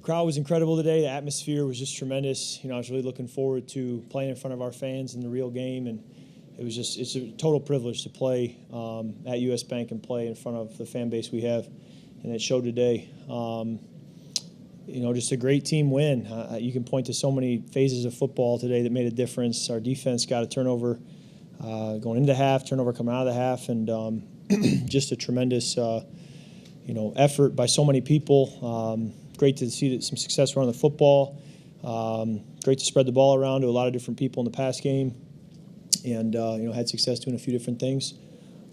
crowd was incredible today. The atmosphere was just tremendous. I was really looking forward to playing in front of our fans in the real game, and it's a total privilege to play at US Bank and play in front of the fan base we have, and it showed today. Just a great team win. You can point to so many phases of football today that made a difference. Our defense got a turnover going into half, turnover coming out of the half, and just a tremendous effort by so many people. Great to see some success running the football. Great to spread the ball around to a lot of different people in the pass game, and had success doing a few different things.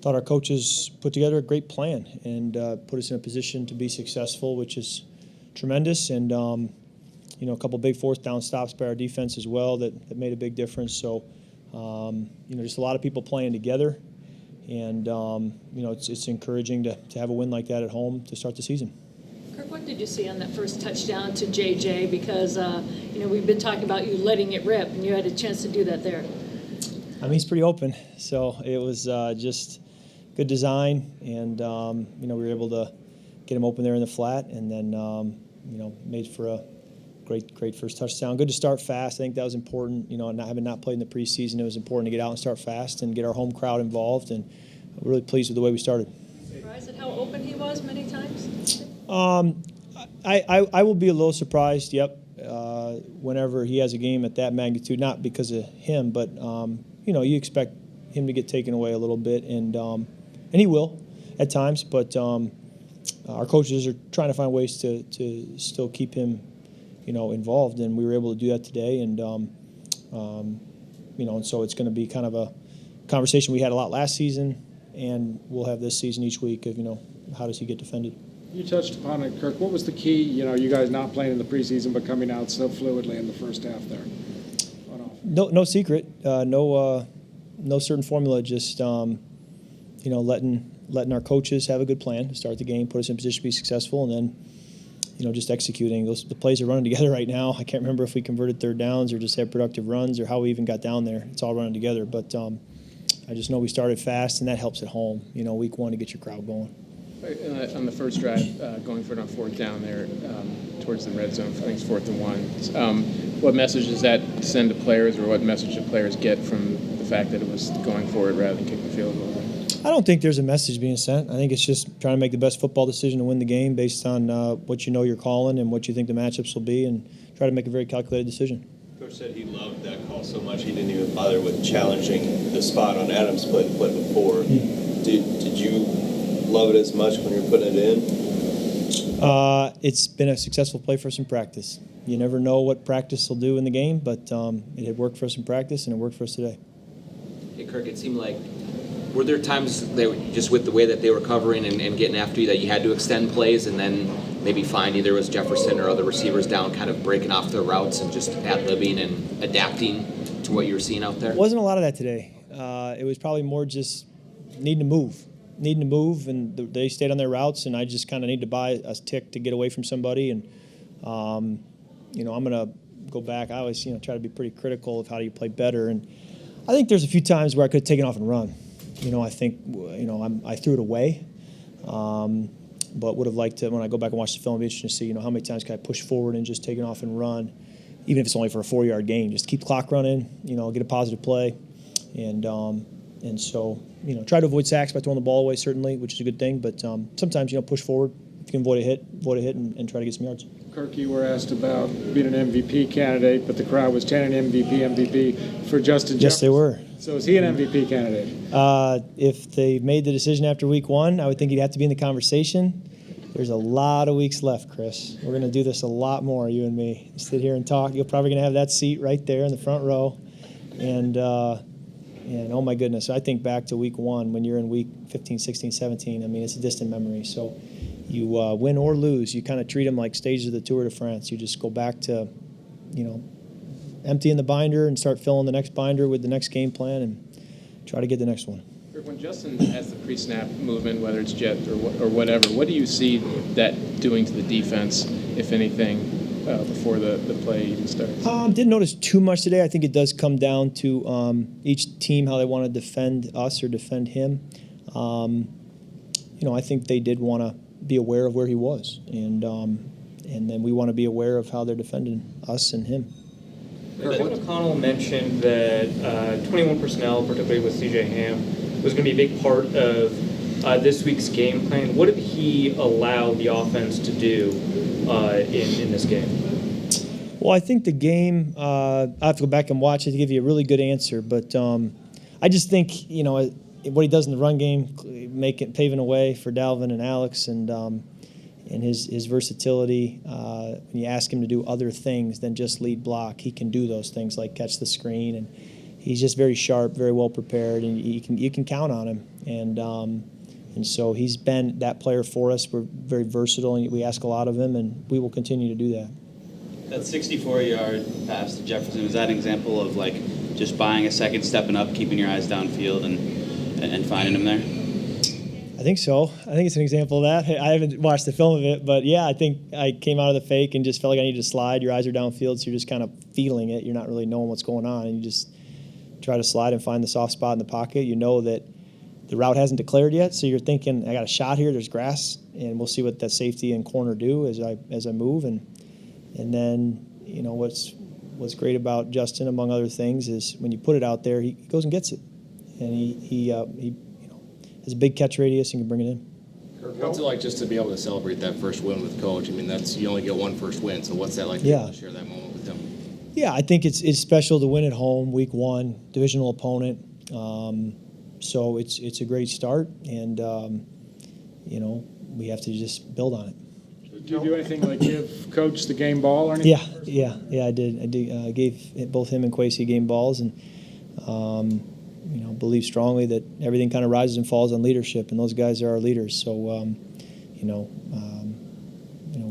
Thought our coaches put together a great plan and put us in a position to be successful, which is tremendous. And a couple big fourth down stops by our defense as well that made a big difference. So just a lot of people playing together, and it's encouraging to have a win like that at home to start the season. Kirk, what did you see on that first touchdown to JJ? Because, we've been talking about you letting it rip, and you had a chance to do that there. He's pretty open, so it was just good design, and, we were able to get him open there in the flat, and then, made for a great first touchdown. Good to start fast. I think that was important. Having not played in the preseason, it was important to get out and start fast and get our home crowd involved, and we're really pleased with the way we started. Surprised at how open he was many times? I will be a little surprised, whenever he has a game at that magnitude, not because of him, but, you expect him to get taken away a little bit, and he will at times, but our coaches are trying to find ways to still keep him, involved, and we were able to do that today, and, and so it's going to be kind of a conversation we had a lot last season, and we'll have this season each week of, how does he get defended. You touched upon it, Kirk. What was the key, you guys not playing in the preseason but coming out so fluidly in the first half there? No secret. No certain formula, just, letting our coaches have a good plan to start the game, put us in position to be successful, and then, just executing. The plays are running together right now. I can't remember if we converted third downs or just had productive runs or how we even got down there. It's all running together. But I just know we started fast, and that helps at home, week one to get your crowd going. On the first drive, going for it on fourth down there towards the red zone, I think it's 4th and 1. What message does that send to players, or what message do players get from the fact that it was going for it rather than kicking the field goal? I don't think there's a message being sent. I think it's just trying to make the best football decision to win the game based on what you're calling and what you think the matchups will be, and try to make a very calculated decision. Coach said he loved that call so much he didn't even bother with challenging the spot on Adams' play before. Did you love it as much when you're putting it in? It's been a successful play for us in practice. You never know what practice will do in the game, but it had worked for us in practice, and it worked for us today. Hey, Kirk, it seemed like, were there times just with the way that they were covering and getting after you that you had to extend plays and then maybe find either it was Jefferson or other receivers down, kind of breaking off their routes and just ad-libbing and adapting to what you were seeing out there? It wasn't a lot of that today. It was probably more just needing to move, and they stayed on their routes, and I just kind of need to buy a tick to get away from somebody, and I'm going to go back. I always try to be pretty critical of how do you play better, and I think there's a few times where I could have taken off and run. I think I threw it away, but would have liked to, when I go back and watch the film, it'd be interesting to see how many times can I push forward and just take it off and run, even if it's only for a 4-yard gain. Just keep the clock running, get a positive play, and so try to avoid sacks by throwing the ball away, certainly, which is a good thing. But sometimes push forward. If you can avoid a hit, and try to get some yards. Kirk, you were asked about being an MVP candidate, but the crowd was chanting MVP for Justin Jefferson. Yes, they were. So is he an MVP candidate? If they made the decision after week 1, I would think he'd have to be in the conversation. There's a lot of weeks left, Chris. We're going to do this a lot more, you and me. Sit here and talk. You're probably going to have that seat right there in the front row. And oh, my goodness, I think back to week 1 when you're in week 15, 16, 17. It's a distant memory. So you win or lose, you kind of treat them like stages of the Tour de France. You just go back to, emptying the binder and start filling the next binder with the next game plan and try to get the next one. When Justin has the pre-snap movement, whether it's jet or whatever, what do you see that doing to the defense, if anything, before the play even starts? Didn't notice too much today. I think it does come down to each team, how they want to defend us or defend him. I think they did want to be aware of where he was. And, And then we want to be aware of how they're defending us and him. Kevin O'Connell mentioned that 21 personnel, particularly with C.J. Ham, was going to be a big part of this week's game plan. What did he allow the offense to do in this game? Well, I think the game, I have to go back and watch it to give you a really good answer. But I just think, what he does in the run game, paving a way for Dalvin and Alex, and his versatility. When you ask him to do other things than just lead block, he can do those things like catch the screen. And he's just very sharp, very well prepared, and you can count on him. And so he's been that player for us. We're very versatile, and we ask a lot of him, and we will continue to do that. That 64-yard pass to Jefferson, was that an example of like just buying a second, stepping up, keeping your eyes downfield, and finding him there? I think so. I think it's an example of that. I haven't watched the film of it, but yeah, I think I came out of the fake and just felt like I needed to slide. Your eyes are downfield, so you're just kind of feeling it. You're not really knowing what's going on, and you just try to slide and find the soft spot in the pocket. You know that the route hasn't declared yet, so you're thinking, I got a shot here. There's grass, and we'll see what that safety and corner do as I move. And then, what's great about Justin, among other things, is when you put it out there, he goes and gets it, and he has a big catch radius and can bring it in. What's it like just to be able to celebrate that first win with Coach? I mean, you only get one first win, so what's that like to be able to share that moment with him? Yeah, I think it's special to win at home, week one, divisional opponent. So it's a great start, and we have to just build on it. Did you do anything like give Coach the game ball or anything? Yeah, I did. I gave both him and Kwesi game balls, and believe strongly that everything kind of rises and falls on leadership, and those guys are our leaders. So we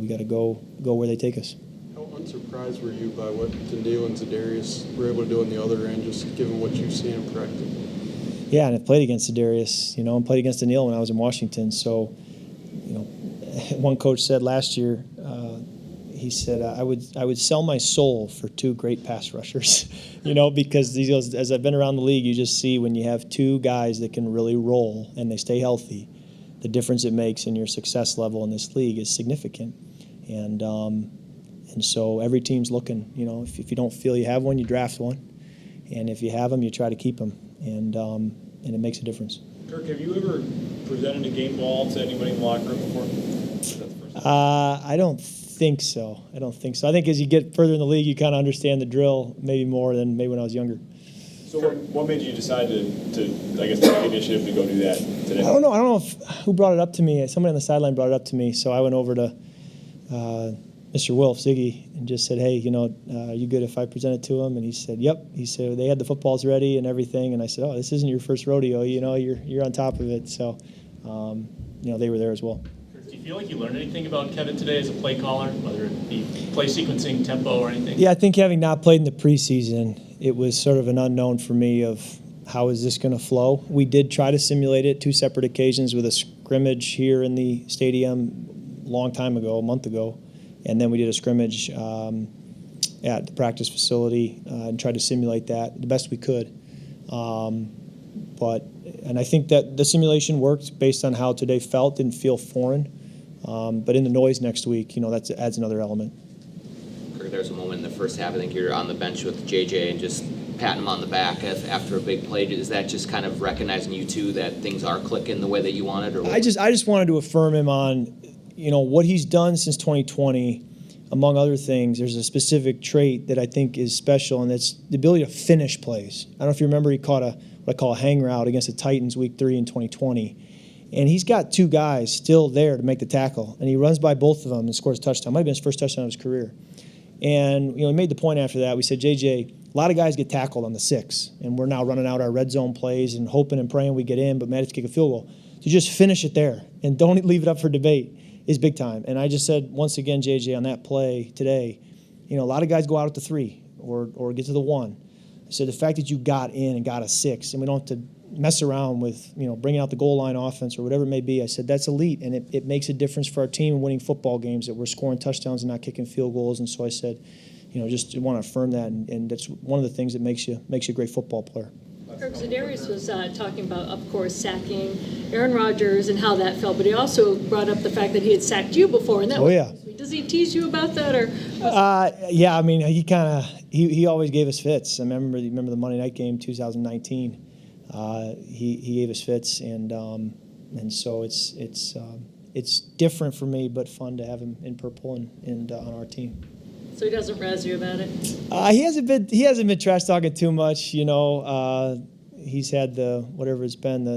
got to go where they take us. How unsurprised were you by what Daniil and Zadarius were able to do on the other end, just given what you've seen in practice? Yeah, and I played against Zadarius, and played against Daniil when I was in Washington. So, one coach said last year, he said, I would sell my soul for two great pass rushers, because he goes, as I've been around the league, you just see when you have two guys that can really roll and they stay healthy, the difference it makes in your success level in this league is significant. And so every team's looking, if you don't feel you have one, you draft one. And if you have them, you try to keep them. And it makes a difference. Kirk, have you ever presented a game ball to anybody in the locker room before? I don't think so. I think as you get further in the league, you kind of understand the drill maybe more than maybe when I was younger. So what made you decide to take the initiative to go do that today? I don't know who brought it up to me. Somebody on the sideline brought it up to me. So I went over to Mr. Wilf, Ziggy, and just said, hey, are you good if I present it to him? And he said, yep. He said, they had the footballs ready and everything. And I said, this isn't your first rodeo. You're on top of it. So, they were there as well. Do you feel like you learned anything about Kevin today as a play caller, whether it be play sequencing, tempo, or anything? Yeah, I think having not played in the preseason, it was sort of an unknown for me of how is this going to flow. We did try to simulate it 2 separate occasions with a scrimmage here in the stadium a month ago. And then we did a scrimmage at the practice facility and tried to simulate that the best we could. And I think that the simulation worked based on how today felt, didn't feel foreign. But in the noise next week, that adds another element. Kirk, there's a moment in the first half, I think you're on the bench with JJ and just patting him on the back after a big play. Is that just kind of recognizing you two that things are clicking the way that you wanted? Or what? I just wanted to affirm him on, what he's done since 2020. Among other things, there's a specific trait that I think is special, and that's the ability to finish plays. I don't know if you remember, he caught what I call a hang route against the Titans week 3 in 2020. And he's got 2 guys still there to make the tackle, and he runs by both of them and scores a touchdown. Might have been his first touchdown of his career. And he made the point after that. We said, JJ, a lot of guys get tackled on the 6, and we're now running out our red zone plays and hoping and praying we get in, but manage to kick a field goal. So just finish it there and don't leave it up for debate. Is big time. And I just said, once again, JJ, on that play today, a lot of guys go out at the 3 or get to the 1. So the fact that you got in and got a 6, and we don't have to mess around with, bringing out the goal line offense or whatever it may be, I said, that's elite. And it makes a difference for our team in winning football games, that we're scoring touchdowns and not kicking field goals. And so I said, just want to affirm that. And that's one of the things that makes you a great football player. Kirk Zadarius was talking about, of course, sacking Aaron Rodgers and how that felt, but he also brought up the fact that he had sacked you before, and that was sweet. Does he tease you about that, or? Yeah, I mean, he always gave us fits. I remember the Monday night game, 2019. He gave us fits, and so it's different for me, but fun to have him in purple and on our team. So he doesn't razz you about it? He hasn't been trash talking too much, you know. He's had the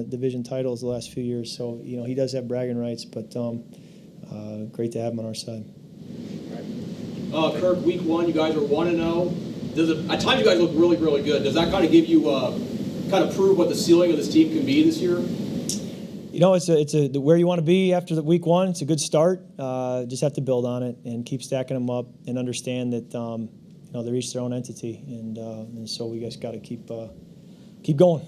division titles the last few years, so you know he does have bragging rights. But great to have him on our side. Kirk, week 1, you guys are 1-0. At times you guys look really, really good. Does that kind of give you kind of prove what the ceiling of this team can be this year? You know, it's where you want to be after the week 1. It's a good start. Just have to build on it and keep stacking them up and understand that you know they're each their own entity, and so we just got to keep going.